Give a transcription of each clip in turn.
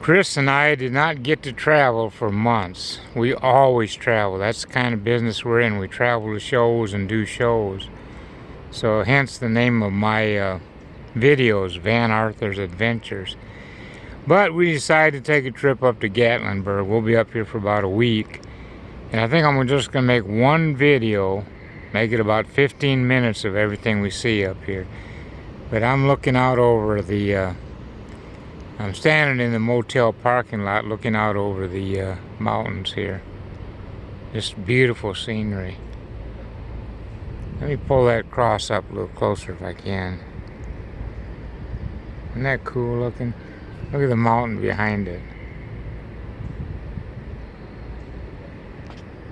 Chris and I did not get to travel for months. We always travel. That's the kind of business we're in. We travel to shows and do shows. So hence the name of my videos, Van Arthur's Adventures. But we decided to take a trip up to Gatlinburg. We'll be up here for about a week. And I think I'm just going to make one video, make it about 15 minutes of everything we see up here. But I'm looking out over the, I'm standing in the motel parking lot looking out over the mountains here. Just beautiful scenery. Let me pull that cross up a little closer if I can. Isn't that cool looking? Look at the mountain behind it.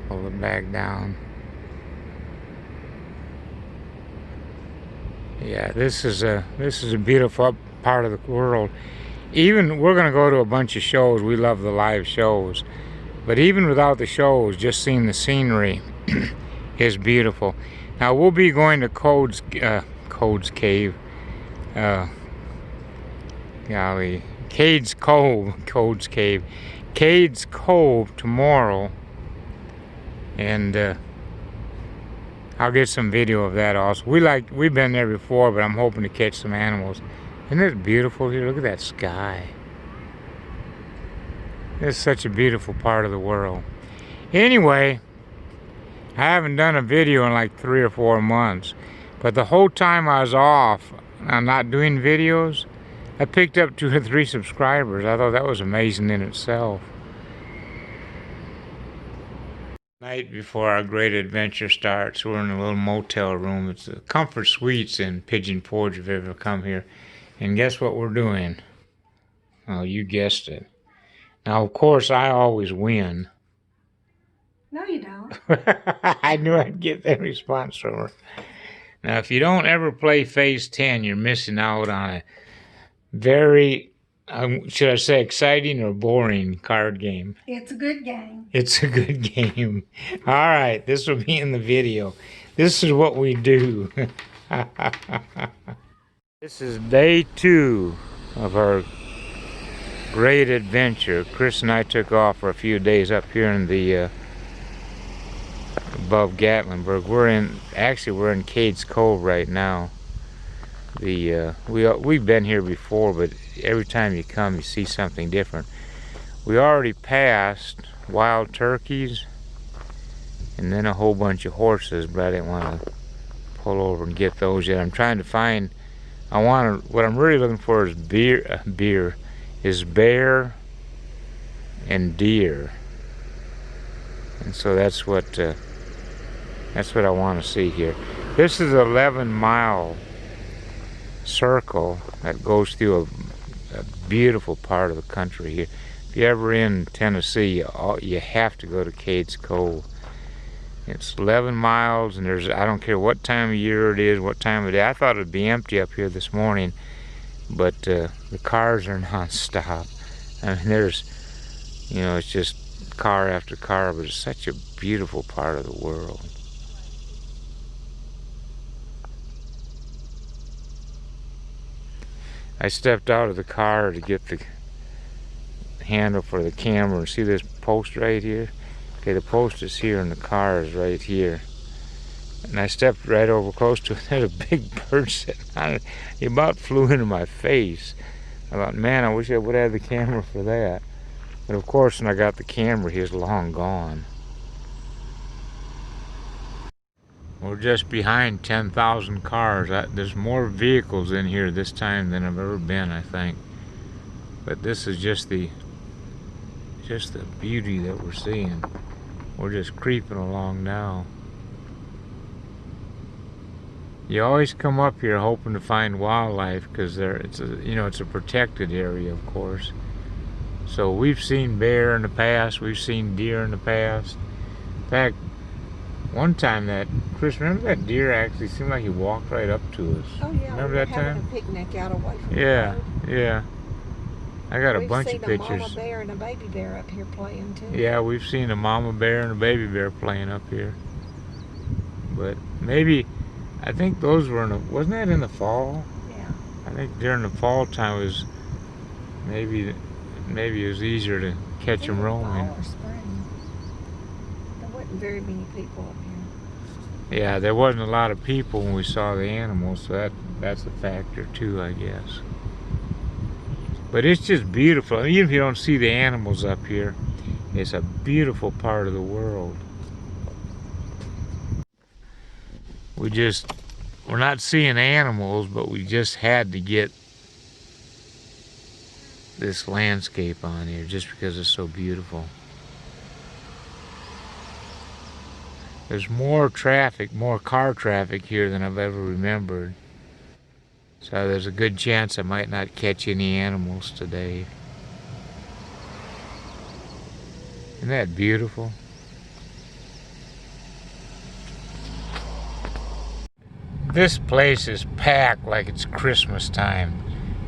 Pull it back down. Yeah, this is a beautiful part of the world. Even we're going to go to a bunch of shows. We love the live shows. But even without the shows, just seeing the scenery is beautiful. Now we'll be going to Codes Cave. Golly, Cades Cove, Codes Cave. Cades Cove tomorrow. And I'll get some video of that also. We've been there before, but I'm hoping to catch some animals. Isn't it beautiful here? Look at that sky. It's such a beautiful part of the world. Anyway, I haven't done a video in like 3 or 4 months, but the whole time I was off, I'm not doing videos, I picked up 2 or 3 subscribers. I thought that was amazing in itself. Night before our great adventure starts, we're in a little motel room. It's the Comfort Suites in Pigeon Forge if you've ever come here. And guess what we're doing? Oh, you guessed it. Now, of course, I always win. No, you don't. I knew I'd get that response from her. Now, if you don't ever play Phase 10, you're missing out on a very, should I say exciting or boring card game? It's a good game. It's a good game. All right, this will be in the video. This is what we do. This is day 2 of our great adventure. Chris and I took off for a few days up here in the above Gatlinburg. We're in Cades Cove right now. We've been here before, but every time you come you see something different. We already passed wild turkeys and then a whole bunch of horses, but I didn't want to pull over and get those yet. I'm trying to find, what I'm really looking for is bear and deer. And so that's what I want to see here. This is an 11-mile circle that goes through a beautiful part of the country here. If you're ever in Tennessee, you have to go to Cades Cove. It's 11 miles, and I don't care what time of year it is, what time of day. I thought it'd be empty up here this morning, but the cars are non-stop. I mean, it's just car after car, but it's such a beautiful part of the world. I stepped out of the car to get the handle for the camera. See this post right here? Okay, the post is here and the car is right here. And I stepped right over close to it. There's a big bird sitting on it. He about flew into my face. I thought, man, I wish I would have had the camera for that. But of course, when I got the camera, he was long gone. We're just behind 10,000 cars. There's more vehicles in here this time than I've ever been, I think. But this is just the beauty that we're seeing. We're just creeping along now. You always come up here hoping to find wildlife because it's a protected area, of course. So we've seen bear in the past. We've seen deer in the past. In fact, one time Chris, remember that deer actually seemed like he walked right up to us? Oh yeah, remember that time? Having a picnic out away from Yeah, the road. yeah. I got a bunch of pictures. We've seen a mama bear and a baby bear up here playing too. Yeah, we've seen a mama bear and a baby bear playing up here. But maybe, I think those were wasn't that in the fall? Yeah. I think during the fall time was maybe maybe it was easier to catch them roaming. Fall or spring. There wasn't very many people up here. Yeah, there wasn't a lot of people when we saw the animals, so that's a factor too, I guess. But it's just beautiful. Even if you don't see the animals up here, it's a beautiful part of the world. We're not seeing animals, but we just had to get this landscape on here just because it's so beautiful. There's more traffic, more car traffic here than I've ever remembered. So there's a good chance I might not catch any animals today. Isn't that beautiful? This place is packed like it's Christmas time.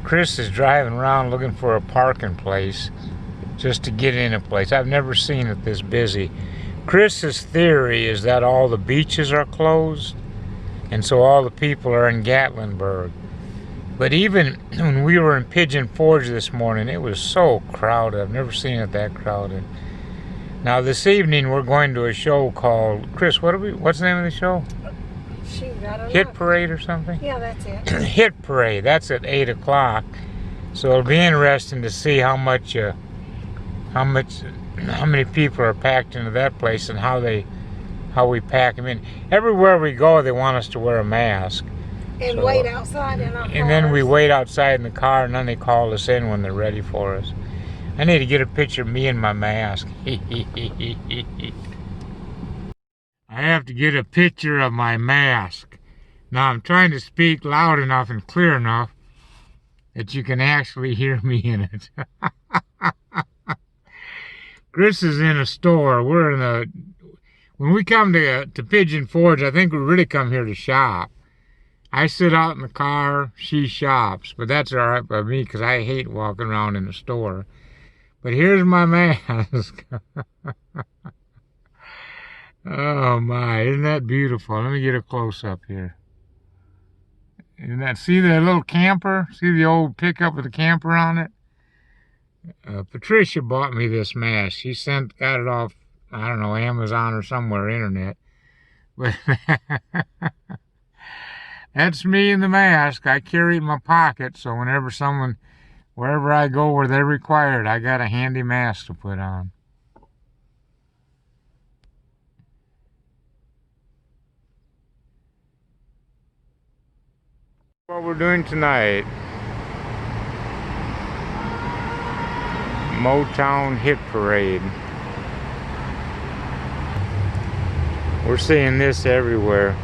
Chris is driving around looking for a parking place just to get in a place. I've never seen it this busy. Chris's theory is that all the beaches are closed, and so all the people are in Gatlinburg. But even when we were in Pigeon Forge this morning, it was so crowded. I've never seen it that crowded. Now this evening we're going to a show called, Chris, what's the name of the show? Shoot, I don't know. Hit Parade or something? Yeah, that's it. Hit Parade, that's at 8 o'clock. So it'll be interesting to see how many people are packed into that place and how we pack them in. Everywhere we go, they want us to wear a mask. And wait outside in our cars. And then we wait outside in the car, and then they call us in when they're ready for us. I need to get a picture of me in my mask. I have to get a picture of my mask. Now I'm trying to speak loud enough and clear enough that you can actually hear me in it. Chris is in a store. When we come to Pigeon Forge, I think we really come here to shop. I sit out in the car, she shops, but that's all right by me because I hate walking around in the store. But here's my mask. Oh my, isn't that beautiful? Let me get a close-up here. Isn't that, see the little camper? See the old pickup with the camper on it? Patricia bought me this mask. She got it off, I don't know, Amazon or somewhere, internet. But that's me in the mask. I carry it in my pocket, so wherever I go where they're required, I got a handy mask to put on. What we're doing tonight, Motown Hit Parade. We're seeing this everywhere.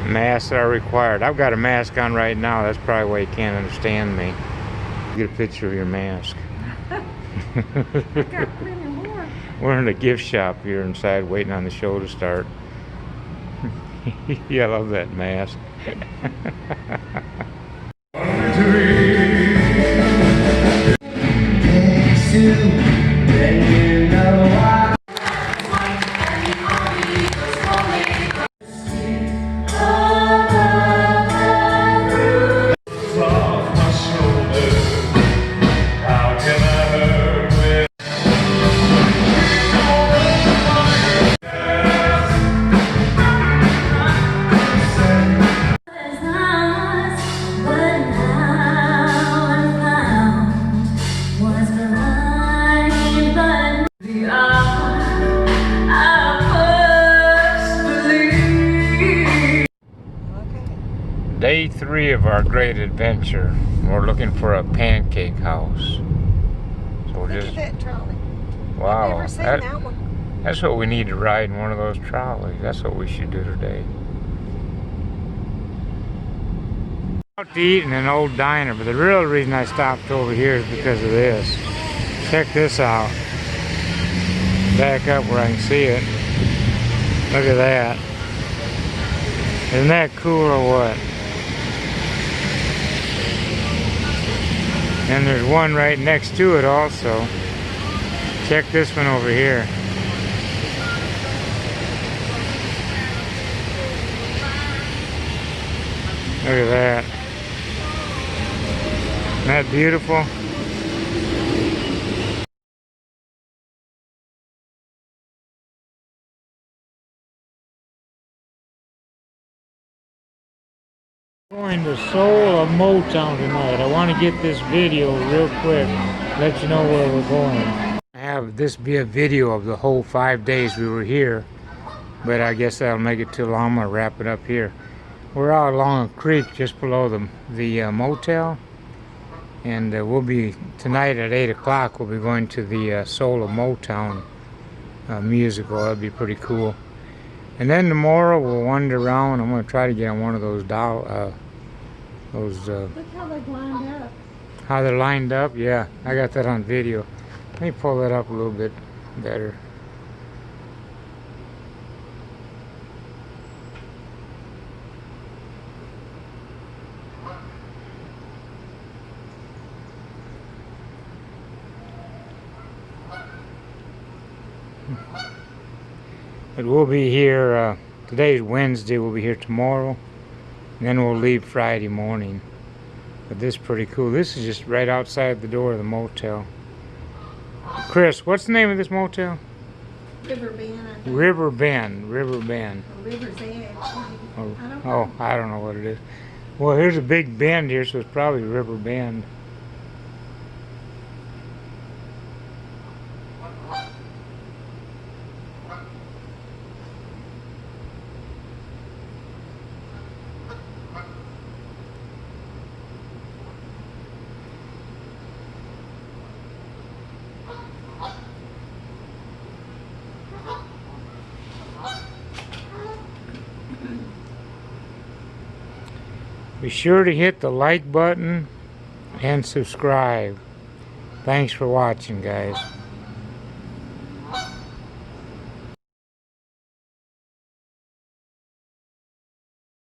Masks are required. I've got a mask on right now. That's probably why you can't understand me. Get a picture of your mask. I got plenty more. We're in a gift shop here inside waiting on the show to start. Yeah, I love that mask. Day 3 of our great adventure. We're looking for a pancake house. So we're Look at that trolley. Wow. I've never seen that one. That's what we need to ride in one of those trolleys. That's what we should do today. Out to eat in an old diner, but the real reason I stopped over here is because of this. Check this out. Back up where I can see it. Look at that. Isn't that cool or what? And there's one right next to it also. Check this one over here. Look at that. Isn't that beautiful? Going to Soul of Motown tonight. I want to get this video real quick, let you know where we're going. Have this be a video of the whole 5 days we were here, but I guess that'll make it too long. I'm gonna wrap it up here. We're out along a creek just below the motel, and we'll be tonight at 8 o'clock. We'll be going to the Soul of Motown musical. That'll be pretty cool. And then tomorrow we'll wander around. I'm gonna try to get on one of those Look how they've lined up. how they're lined up. Yeah, I got that on video. Let me pull that up a little bit better. But we'll be here, today's Wednesday, we'll be here tomorrow, and then we'll leave Friday morning. But this is pretty cool. This is just right outside the door of the motel. Chris, what's the name of this motel? River Bend, I think. River Bend. River Bend. Or River's Edge, maybe. Oh, I don't know. I don't know what it is. Well, here's a big bend here, so it's probably River Bend. Be sure to hit the like button and subscribe. Thanks for watching, guys.